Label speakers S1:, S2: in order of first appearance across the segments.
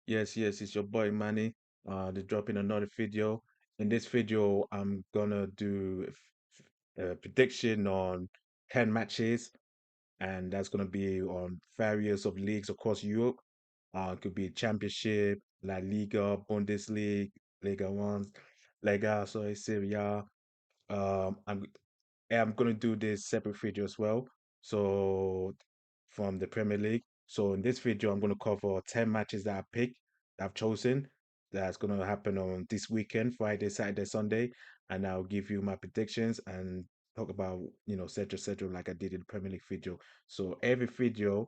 S1: Yes, yes, it's your boy Manny. They're dropping another video. In this video, I'm gonna do a prediction on 10 matches, and that's gonna be on various of leagues across Europe. It could be Championship, La Liga, Bundesliga, Liga One, Lega, sorry, Serie A. I'm gonna do this separate video as well. So from the Premier League. So in this video, I'm gonna cover 10 matches that I picked, that I've chosen. That's gonna happen on this weekend, Friday, Saturday, Sunday, and I'll give you my predictions and talk about, etc., like I did in the Premier League video. So every video,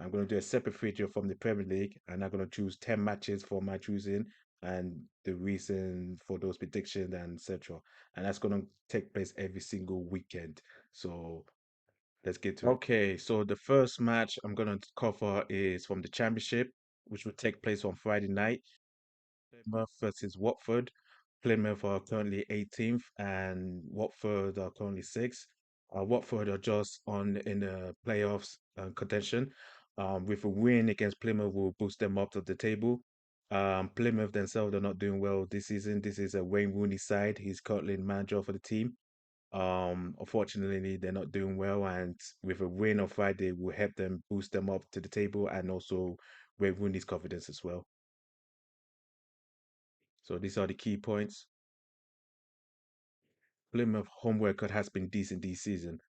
S1: I'm gonna do a separate video from the Premier League, and I'm gonna choose 10 matches for my choosing and the reason for those predictions and etc. And that's gonna take place every single weekend. So let's get to it. Okay, so the first match I'm gonna cover is from the championship, which will take place on Friday night. Plymouth versus Watford. Plymouth are currently 18th and Watford are currently 6th. Watford are just on in the playoffs contention. With a win against Plymouth will boost them up to the table. Plymouth themselves are not doing well this season. This is a Wayne Rooney side. He's currently the manager for the team. Unfortunately, they're not doing well, and with a win on Friday will help them boost them up to the table and also Wayne Rooney's confidence as well. So these are the key points. Plymouth home record has been decent this season.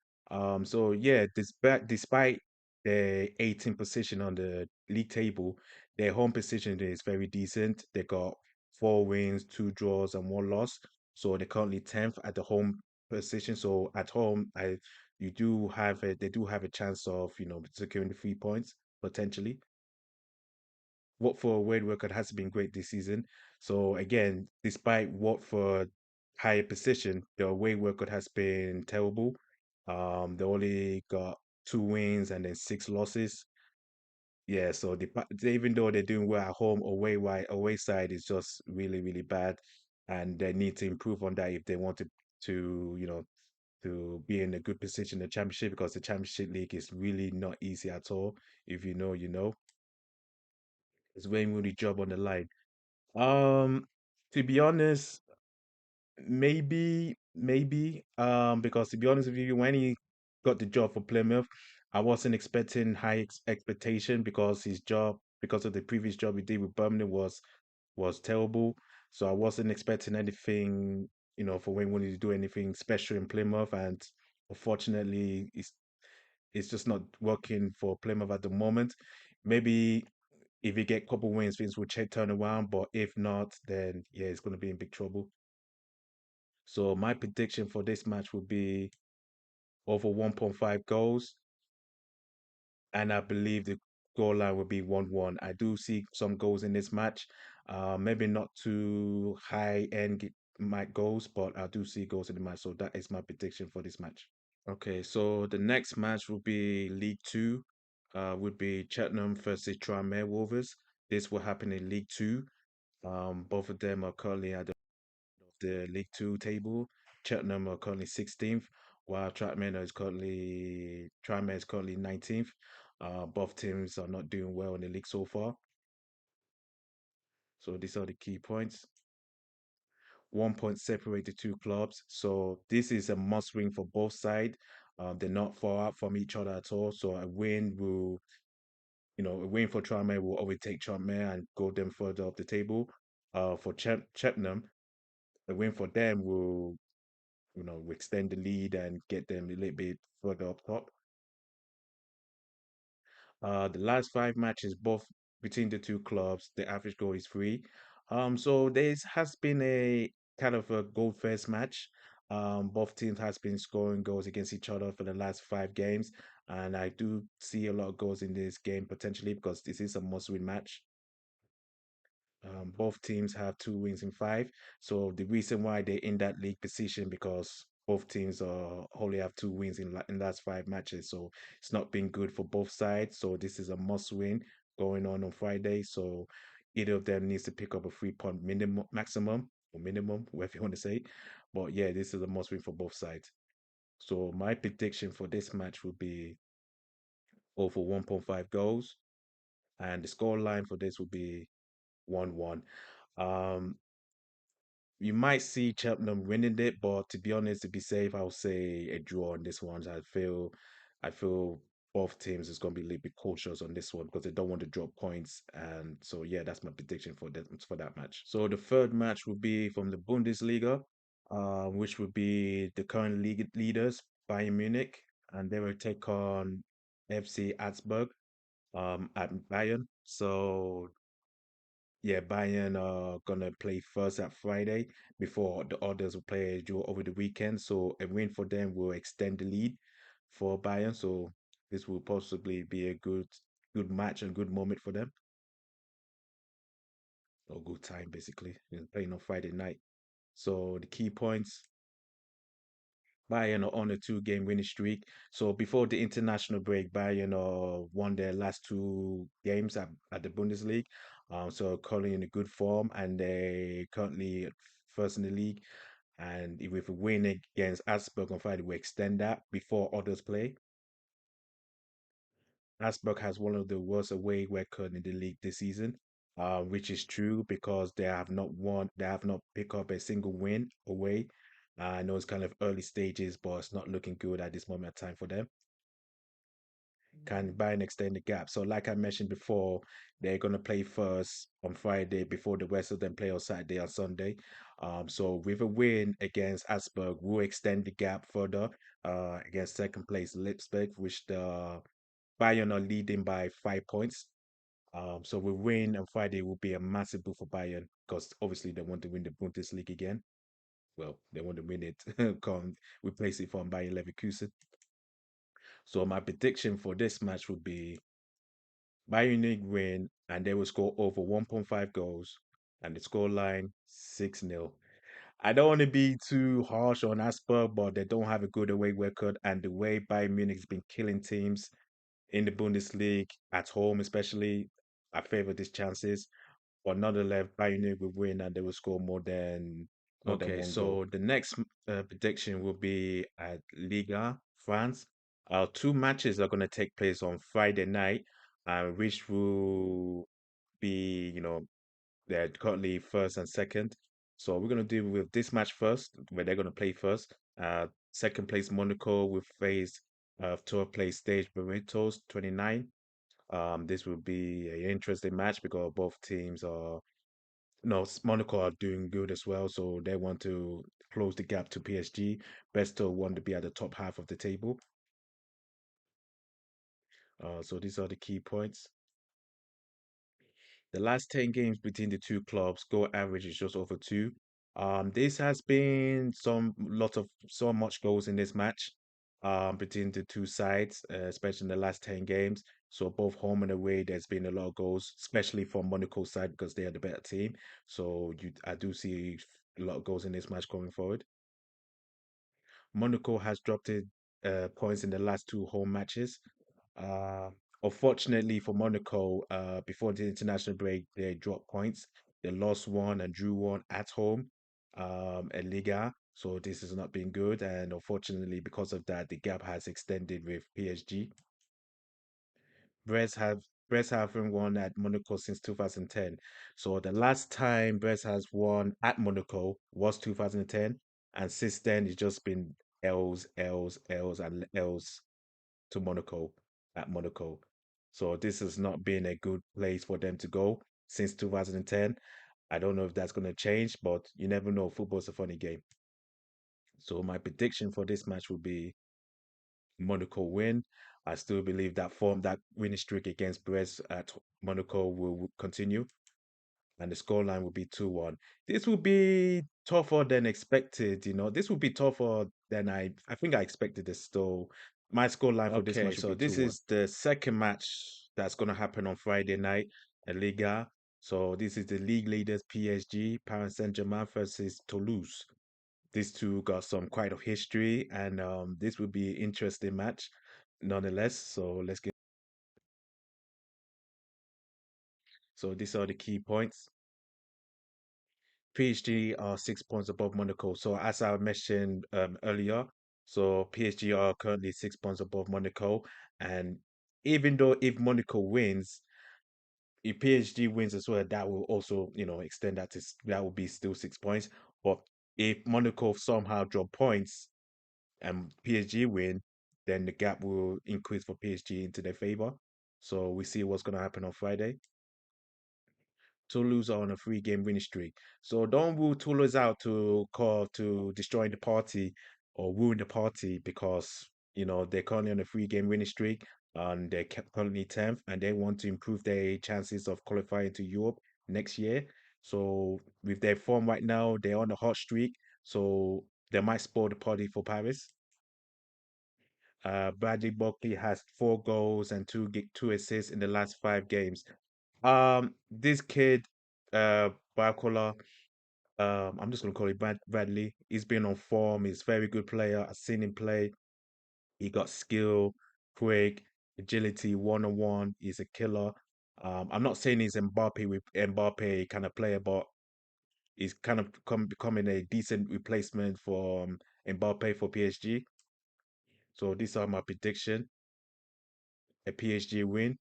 S1: So yeah, despite their 18th position on the league table, their home position is very decent. They got 4 wins, 2 draws, and 1 loss. So they're currently 10th at the home position. So at home, I you do have they do have a chance of securing the 3 points potentially. Watford away record has been great this season. So again, despite Watford higher position, their away record has been terrible. They only got 2 wins and then 6 losses. Yeah, so even though they're doing well at home, away side is just really, really bad, and they need to improve on that if they want to be in a good position in the championship because the championship league is really not easy at all. If you know, you know. It's Wayne Rooney job on the line. Um, to be honest, maybe, because to be honest with you, when he got the job for Plymouth, I wasn't expecting high expectation because his job, because of the previous job he did with Birmingham was terrible. So I wasn't expecting anything, for Wayne Rooney to do anything special in Plymouth, and unfortunately, it's just not working for Plymouth at the moment. Maybe if he get a couple wins, things will turn around. But if not, then yeah, it's going to be in big trouble. So my prediction for this match will be over 1.5 goals, and I believe the goal line will be 1-1. I do see some goals in this match. Maybe not too high end goals, but I do see goals in the match. So that is my prediction for this match. Okay, so the next match will be League Two. Would be Cheltenham versus Tranmere Rovers. This will happen in League Two. Both of them are currently at the League Two table. Cheltenham are currently 16th, while Tranmere is currently 19th. Both teams are not doing well in the league so far. So these are the key points. 1 point separate the two clubs. So this is a must win for both sides. They're not far out from each other at all. So a win for Tranmere will overtake Tranmere and go them further up the table. For Cheltenham, a win for them will extend the lead and get them a little bit further up top. The last 5 matches, both between the two clubs, the average goal is 3. So there has been a kind of a goal first match. Both teams has been scoring goals against each other for the last 5 games, and I do see a lot of goals in this game potentially because this is a must-win match. Both teams have 2 wins in 5. So the reason why they're in that league position because both teams only have 2 wins in last 5 matches. So it's not been good for both sides. So this is a must win going on Friday. So either of them needs to pick up a 3 point minimum, maximum or minimum, whatever you want to say. But yeah, this is a must win for both sides. So my prediction for this match would be over 1.5 goals, and the score line for this would be 1-1. Um, you might see Cheltenham winning it, but to be honest, to be safe, I'll say a draw on this one. I feel both teams is going to be a little bit cautious on this one because they don't want to drop points. And so, yeah, that's my prediction for that match. So the third match will be from the Bundesliga, which will be the current league leaders, Bayern Munich, and they will take on FC Augsburg, at Bayern. So yeah, Bayern are gonna play first at Friday before the others will play over the weekend. So a win for them will extend the lead for Bayern. So this will possibly be a good match and good moment for them, or good time basically. Playing on Friday night. So the key points: Bayern are on a two-game winning streak. So before the international break, Bayern won their last two games at the Bundesliga. So currently in a good form, and they currently first in the league. And if we win against Augsburg on Friday, we extend that before others play. Augsburg has one of the worst away record in the league this season, which is true because they have not picked up a single win away. I know it's kind of early stages, but it's not looking good at this moment of time for them. Can Bayern extend the gap? So, like I mentioned before, they're going to play first on Friday before the rest of them play on Saturday and Sunday. So, with a win against Augsburg, we'll extend the gap further against second place Leipzig, which the Bayern are leading by 5 points. So we win on Friday will be a massive boost for Bayern because obviously they want to win the Bundesliga again. Well, they want to win it, come replace it from Bayern Leverkusen. So my prediction for this match would be Bayern Munich win and they will score over 1.5 goals and the score line 6-0. I don't want to be too harsh on Asper, but they don't have a good away record and the way Bayern Munich's been killing teams in the Bundesliga at home, especially, I favor these chances. But nonetheless, Bayern Munich will win and they will score more than
S2: Okay,
S1: one goal.
S2: so the next prediction will be at Liga France. Two matches are going to take place on Friday night, which will be, they're currently first and second. So we're going to deal with this match first, where they're going to play first. Second place Monaco will face 12th place Stage Burritos 29. This will be an interesting match because both teams are no, Monaco are doing good as well, so they want to close the gap to PSG. Brest want to be at the top half of the table. So these are the key points. The last 10 games between the two clubs, goal average is just over two. This has been so much goals in this match, between the two sides, especially in the last 10 games. So both home and away, there's been a lot of goals, especially from Monaco's side because they are the better team. So I do see a lot of goals in this match going forward. Monaco has dropped it, points in the last two home matches. Uh, Unfortunately for Monaco, before the international break, they dropped points. They lost one and drew one at home, at Liga. So this has not been good. And unfortunately, because of that, the gap has extended with PSG. Brest have Brest haven't won at Monaco since 2010. So the last time Brest has won at Monaco was 2010, and since then it's just been L's, L's, L's, and L's to Monaco at Monaco. So this has not been a good place for them to go since 2010. I don't know if that's going to change, but you never know. Football's a funny game. So my prediction for this match will be Monaco win. I still believe that winning streak against Brest at Monaco will continue, and the scoreline will be 2-1. This will be tougher than expected. This will be tougher than I think I expected this. So my scoreline for this
S1: Okay,
S2: match will
S1: so
S2: be
S1: this
S2: 2-1.
S1: is the second match that's going to happen on Friday night at Liga. So this is the league leaders PSG, Paris Saint-Germain versus Toulouse. These two got some quite of history, and this will be an interesting match nonetheless. So these are the key points. PSG are 6 points above Monaco. So as I mentioned earlier, so PSG are currently 6 points above Monaco, and even though if Monaco wins,
S2: if PSG wins as well, that will also, extend that that will be still 6 points. But if Monaco somehow drop points and PSG win, then the gap will increase for PSG into their favor. So we see what's gonna happen on Friday. Toulouse are on a three-game winning streak. So don't rule Toulouse out to destroying the party or ruin the party because they're currently on a three-game winning streak and they're currently 10th and they want to improve their chances of qualifying to Europe next year. So with their form right now, they're on a hot streak. So they might spoil the party for Paris. Bradley Buckley has 4 goals and two assists in the last 5 games. This kid, Barcola, I'm just gonna call it Bradley. He's been on form. He's a very good player. I've seen him play. He got skill, quick, agility, one-on-one. He's a killer. I'm not saying he's Mbappe kind of player, but he's kind of becoming a decent replacement for Mbappe for PSG. So these are my prediction: a PSG win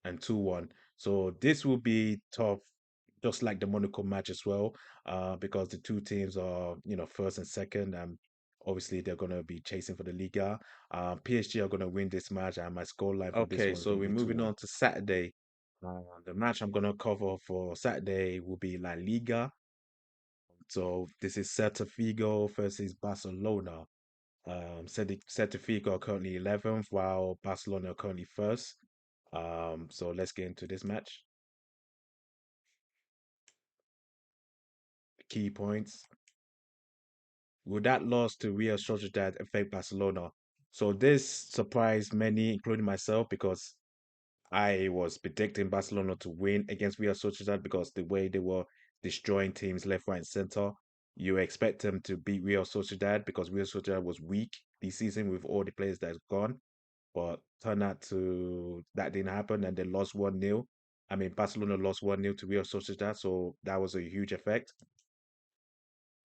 S2: and 2-1. So this will be tough, just like the Monaco match as well, because the two teams are, first and second, and obviously they're going to be chasing for the Liga. PSG are going to win this match, and my scoreline for this
S1: Okay,
S2: one is
S1: so
S2: going to
S1: we're
S2: be 2
S1: moving
S2: 1.
S1: on to Saturday.
S2: The match I'm going to cover for Saturday will be La Liga. So this is Celta Vigo versus Barcelona. Celta Vigo are currently 11th, while Barcelona are currently first. So let's get into this match. Key points. Will that loss to Real Sociedad affect Barcelona? So this surprised many, including myself, because I was predicting Barcelona to win against Real Sociedad because the way they were destroying teams left, right, and center. You expect them to beat Real Sociedad because Real Sociedad was weak this season with all the players that's gone. But turned out to that didn't happen and they lost 1-0. I mean, Barcelona lost 1-0 to Real Sociedad, so that was a huge effect.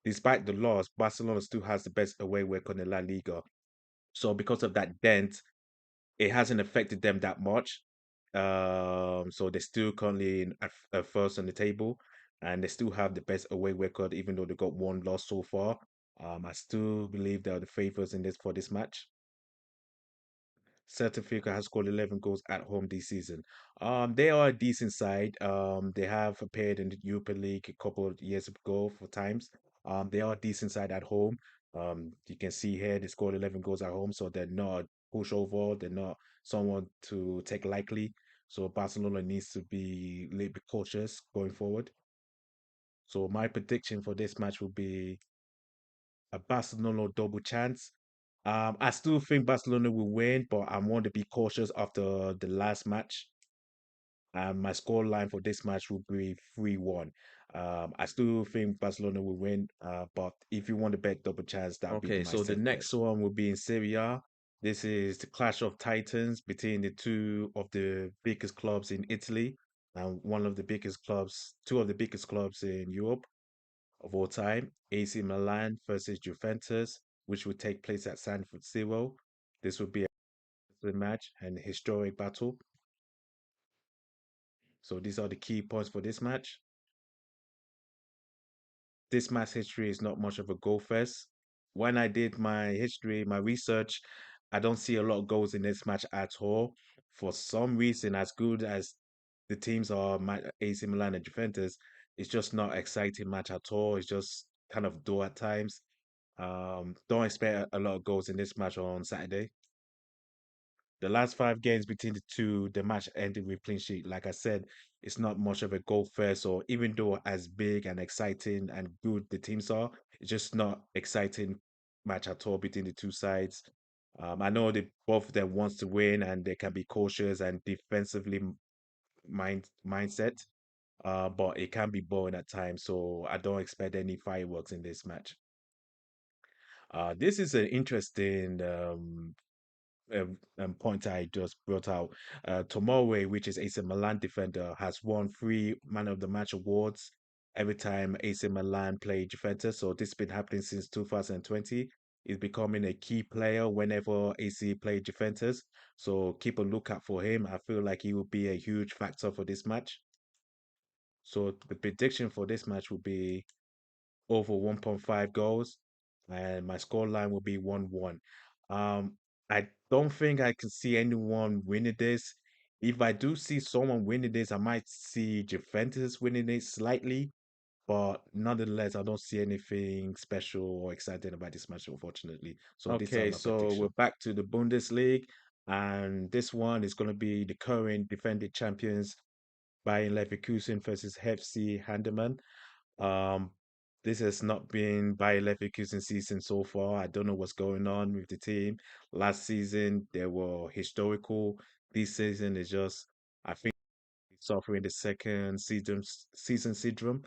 S2: Despite the loss, Barcelona still has the best away record in La Liga. So because of that dent, it hasn't affected them that much. So they're still currently at first on the table, and they still have the best away record, even though they got one loss so far. I still believe they're the favorites in this for this match. Celta Vigo has scored 11 goals at home this season. They are a decent side. They have appeared in the Europa League a couple of years ago for times. They are a decent side at home. You can see here they scored 11 goals at home, so they're not a pushover. They're not someone to take lightly. So Barcelona needs to be a little bit cautious going forward. So my prediction for this match will be a Barcelona double chance. I still think Barcelona will win, but I want to be cautious after the last match. My score line for this match will be 3-1. I still think Barcelona will win, but if you want to bet double chance, that would be
S1: Okay,
S2: my
S1: so the
S2: safe bet.
S1: next one will be in Serie A.
S2: This is the clash of titans between the two of the biggest clubs in Italy and two of the biggest clubs in Europe of all time, AC Milan versus Juventus, which will take place at San Siro. This will be a match and historic battle. So these are the key points for this match. This match history is not much of a goal fest. When I did my research, I don't see a lot of goals in this match at all. For some reason, as good as the teams are, AC Milan and Juventus, it's just not exciting match at all. It's just kind of dull at times. Don't expect a lot of goals in this match on Saturday. The last 5 games between the two, the match ended with clean sheet. Like I said, it's not much of a goal fest, or even though as big and exciting and good the teams are, it's just not exciting match at all between the two sides. I know they both of them wants to win and they can be cautious and defensively mindset, but it can be boring at times. So I don't expect any fireworks in this match. This is an interesting point I just brought out. Tomorrow, which is AC Milan defender, has won 3 Man of the Match awards every time AC Milan play Juventus. So this has been happening since 2020. He's becoming a key player whenever AC play Juventus. So keep a lookout for him. I feel like he will be a huge factor for this match. So the prediction for this match will be over 1.5 goals, and my score line will be 1-1. Um, I don't think I can see anyone winning this. If I do see someone winning this, I might see Juventus winning it slightly, but nonetheless, I don't see anything special or exciting about this match, unfortunately. So these are
S1: Okay,
S2: my
S1: so we're
S2: prediction.
S1: back to the Bundesliga, and this one is going to be the current defending champions, Bayern Leverkusen versus FC Heidenham. Um, this has not been Bayer Leverkusen season so far. I don't know what's going on with the team. Last season they were historical. This season is just, I think, suffering the season syndrome.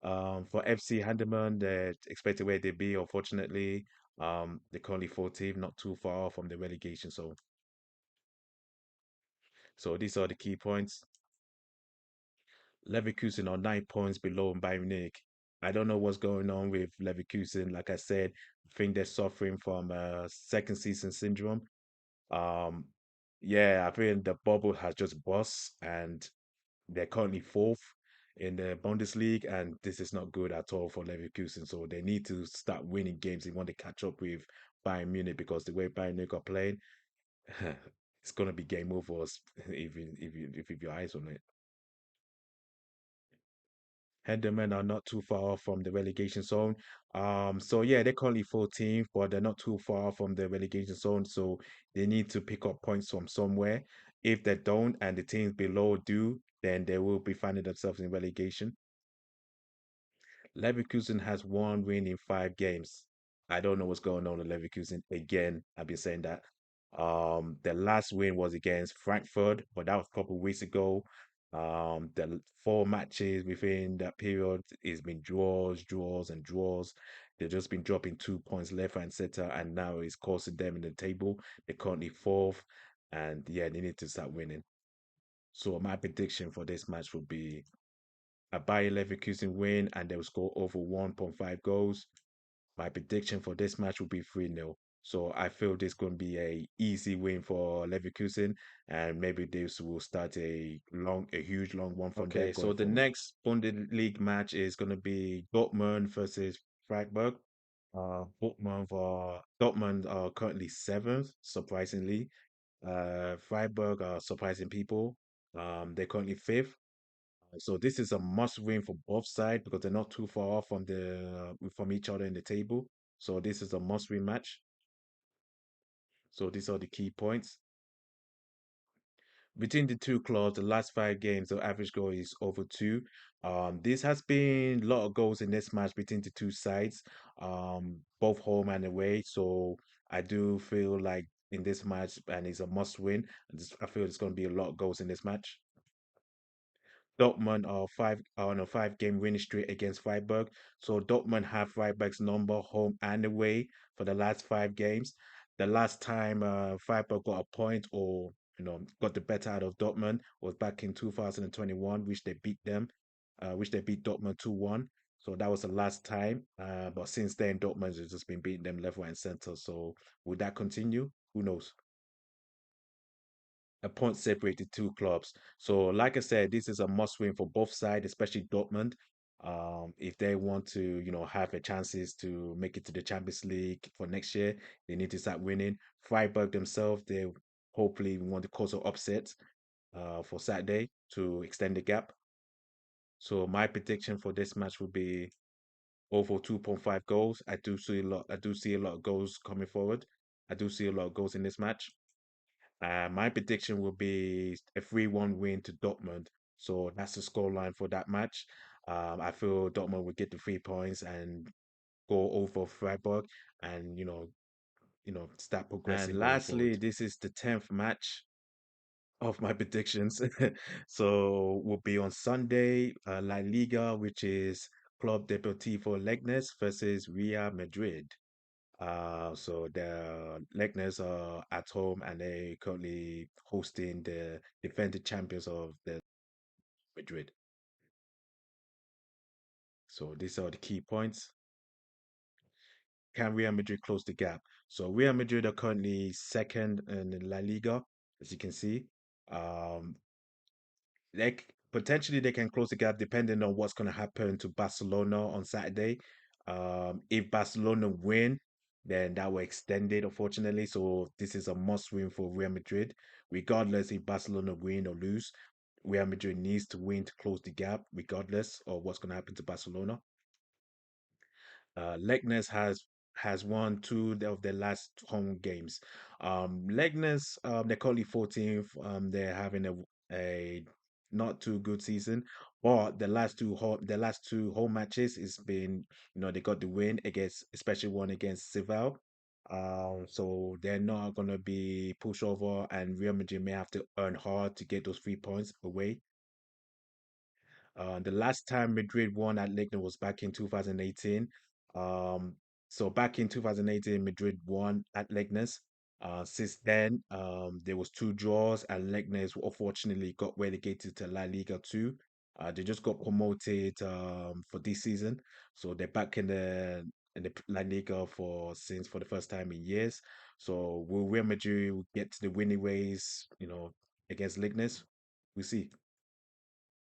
S1: For FC Handeman, they're expected where they be. Unfortunately, they're currently 14th, not too far from the relegation. So these are the key points. Leverkusen are 9 points below Bayern Munich. I don't know what's going on with Leverkusen. Like I said, I think they're suffering from second season syndrome. Um, yeah, I think the bubble has just burst, and they're currently fourth in the Bundesliga, and this is not good at all for Leverkusen. So they need to start winning games. They want to catch up with Bayern Munich because the way Bayern Munich are playing, it's gonna be game over if you have your eyes on it. Henderman are not too far from the relegation zone. So yeah, they're currently 14th, but they're not too far from the relegation zone. So they need to pick up points from somewhere. If they don't, and the teams below do, then they will be finding themselves in relegation. Leverkusen has one win in 5 games. I don't know what's going on with Leverkusen. Again, I've been saying that. The last win was against Frankfurt, but that was a couple of weeks ago. The 4 matches within that period has been draws, draws, and draws. They've just been dropping 2 points left and center, and now it's costing them in the table. They're currently fourth, and yeah, they need to start winning. So my prediction for this match would be a Bayer Leverkusen win, and they'll score over 1.5 goals. My prediction for this match will be 3-0. So I feel this going to be a easy win for Leverkusen, and maybe this will start a huge long one from them
S2: Okay, so
S1: going
S2: the
S1: forward.
S2: next Bundesliga match is going to be Dortmund versus Freiburg. Dortmund are currently seventh, surprisingly. Freiburg are surprising people. They're currently fifth. So this is a must win for both sides because they're not too far off from each other in the table. So this is a must win match. So these are the key points. Between the two clubs, the last 5 games, the average goal is over two. This has been a lot of goals in this match between the two sides, both home and away. So I do feel like in this match, and it's a must win. I feel it's going to be a lot of goals in this match. Dortmund are on a 5 game winning streak against Freiburg. So Dortmund have Freiburg's number home and away for the last 5 games. The last time Freiburg got a point or got the better out of Dortmund was back in 2021, which they beat Dortmund 2-1. So that was the last time. But since then, Dortmund has just been beating them left, right, and center. So would that continue? Who knows? A point separated two clubs. So, like I said, this is a must win for both sides, especially Dortmund. If they want to, have a chances to make it to the Champions League for next year, they need to start winning. Freiburg themselves, they hopefully want to cause an upset for Saturday to extend the gap. So my prediction for this match would be over 2.5 goals. I do see a lot of goals coming forward. I do see a lot of goals in this match. My prediction will be a 3-1 win to Dortmund. So that's the scoreline for that match. I feel Dortmund will get the 3 points and go over Freiburg and start And progressing going
S1: lastly,
S2: forward.
S1: this is the 10th match of my predictions. So will be on Sunday, La Liga, which is Club Deportivo Legnes versus Real Madrid. So the Legnes are at home and they currently hosting the defending champions of the Madrid. So these are the key points.
S2: can Real Madrid close the gap? So Real Madrid are currently second in the La Liga, as you can see. Um, Potentially they can close the gap depending on what's going to happen to Barcelona on Saturday. If Barcelona win, then that will extend it, unfortunately. So this is a must win for Real Madrid, regardless if Barcelona win or lose. Real Madrid needs to win to close the gap, regardless of what's going to happen to Barcelona. Legnes has won two of their last home games. Legnes, they're currently 14th. They're having a not too good season, but the last two home matches, it's been, they got the win against, especially one against Seville. So they're not gonna be pushover, and Real Madrid may have to earn hard to get those 3 points away. The last time Madrid won at Legnes was back in 2018. Um, so back in 2018, Madrid won at Legnes. Since then, there was two draws, and Legnes unfortunately got relegated to La Liga 2. They just got promoted for this season, so they're back in the La Liga for the first time in years. So will Real Madrid get to the winning ways, against Legnes? We see.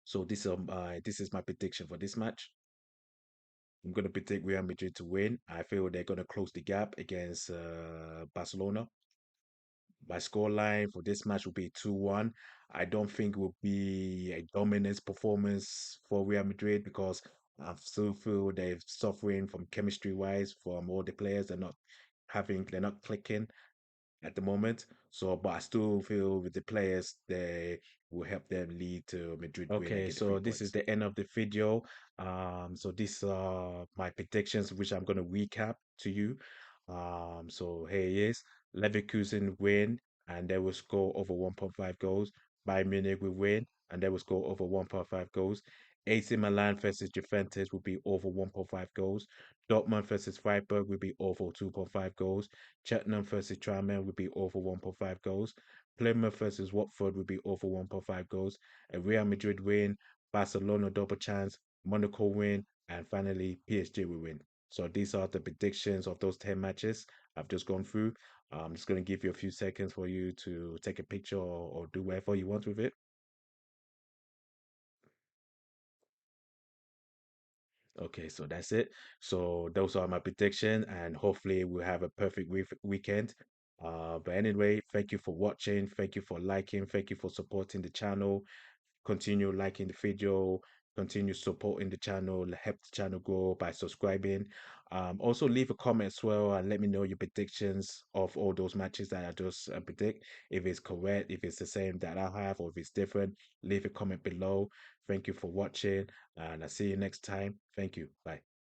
S2: So this is my prediction for this match. I'm gonna predict Real Madrid to win. I feel they're gonna close the gap against Barcelona. My scoreline for this match will be 2-1. I don't think it will be a dominant performance for Real Madrid because I still feel they're suffering from chemistry wise from all the players. They're not clicking at the moment. So, but I still feel with the players, they will help them lead to Madrid win and
S1: Okay,
S2: get the three
S1: so this is
S2: points.
S1: the end of the video. So these are my predictions, which I'm going to recap to you. So here it is. Leverkusen win, and they will score over 1.5 goals. Bayern Munich will win, and they will score over 1.5 goals. AC Milan versus Juventus will be over 1.5 goals. Dortmund versus Freiburg will be over 2.5 goals. Cheltenham versus Tranmere will be over 1.5 goals. Plymouth versus Watford will be over 1.5 goals. A Real Madrid win, Barcelona double chance, Monaco win, and finally PSG will win. So these are the predictions of those 10 matches I've just gone through. I'm just going to give you a few seconds for you to take a picture or do whatever you want with it. Okay, so that's it. So those are my prediction, and hopefully we'll have a perfect weekend. But anyway, thank you for watching. Thank you for liking. Thank you for supporting the channel. Continue liking the video, continue supporting the channel, help the channel grow by subscribing. Also leave a comment as well and let me know your predictions of all those matches that I just predict. If it's correct, if it's the same that I have, or if it's different, leave a comment below. Thank you for watching, and I'll see you next time. Thank you. Bye.